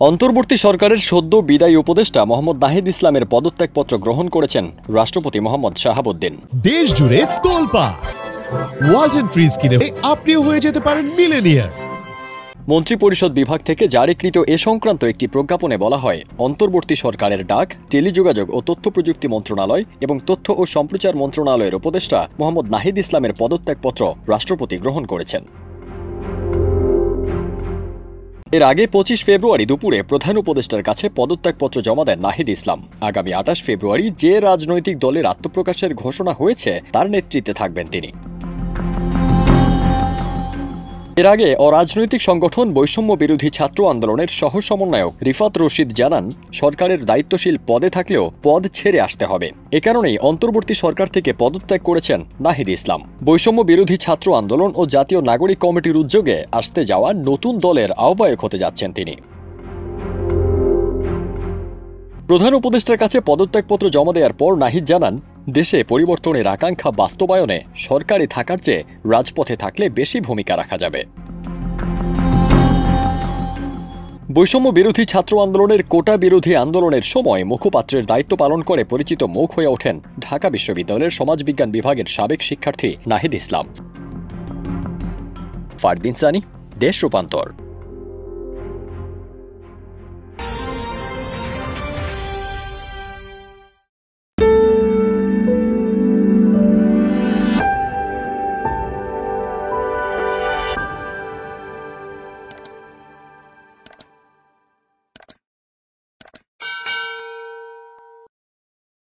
অন্তর্বর্তী সরকারের সদ্য বিদায়ী উপদেষ্টা মোহাম্মদ নাহিদ ইসলামের পদত্যাগপত্র গ্রহণ করেছেন রাষ্ট্রপতি মোহাম্মদ শাহাবুদ্দিন। দেশ জুড়ে তোলপাড় ওয়ালটন ফ্রিজ কিনে আপনিও হয়ে যেতে পারেন মিলেনিয়ার। মন্ত্রিপরিষদ বিভাগ থেকে জারিকৃত এ সংক্রান্ত একটি প্রজ্ঞাপনে বলা হয়, অন্তর্বর্তী সরকারের ডাক, টেলিযোগাযোগ ও তথ্য প্রযুক্তি মন্ত্রণালয় এবং তথ্য ও সম্প্রচার মন্ত্রণালয়ের উপদেষ্টা মোহাম্মদ নাহিদ ইসলামের পদত্যাগপত্র রাষ্ট্রপতি গ্রহণ করেছেন। এর আগে 25 ফেব্রুয়ারি দুপুরে প্রধান উপদেষ্টার কাছে পদত্যাগপত্র জমা দেন নাহিদ ইসলাম। আগামী 28 ফেব্রুয়ারি যে রাজনৈতিক দলের আত্মপ্রকাশের ঘোষণা হয়েছে তার নেতৃত্বে থাকবেন তিনি। এর আগে অরাজনৈতিক সংগঠন বৈষম্য বিরোধী ছাত্র আন্দোলনের সহ সমন্বয়ক রিফাত রশিদ জানান, সরকারের দায়িত্বশীল পদে থাকলেও পদ ছেড়ে আসতে হবে। এ কারণেই অন্তর্বর্তী সরকার থেকে পদত্যাগ করেছেন নাহিদ ইসলাম। বৈষম্য বিরোধী ছাত্র আন্দোলন ও জাতীয় নাগরিক কমিটির উদ্যোগে আসতে যাওয়া নতুন দলের আহ্বায়ক হতে যাচ্ছেন তিনি। প্রধান উপদেষ্টার কাছে পদত্যাগপত্র জমা দেওয়ার পর নাহিদ জানান, দেশে পরিবর্তনের আকাঙ্ক্ষা বাস্তবায়নে সরকারি থাকার চেয়ে রাজপথে থাকলে বেশি ভূমিকা রাখা যাবে। বৈষম্য বিরোধী ছাত্র আন্দোলনের কোটা বিরোধী আন্দোলনের সময় মুখপাত্রের দায়িত্ব পালন করে পরিচিত মুখ হয়ে ওঠেন ঢাকা বিশ্ববিদ্যালয়ের সমাজবিজ্ঞান বিভাগের সাবেক শিক্ষার্থী নাহিদ ইসলাম। ফারদিন সানি, দেশ রূপান্তর।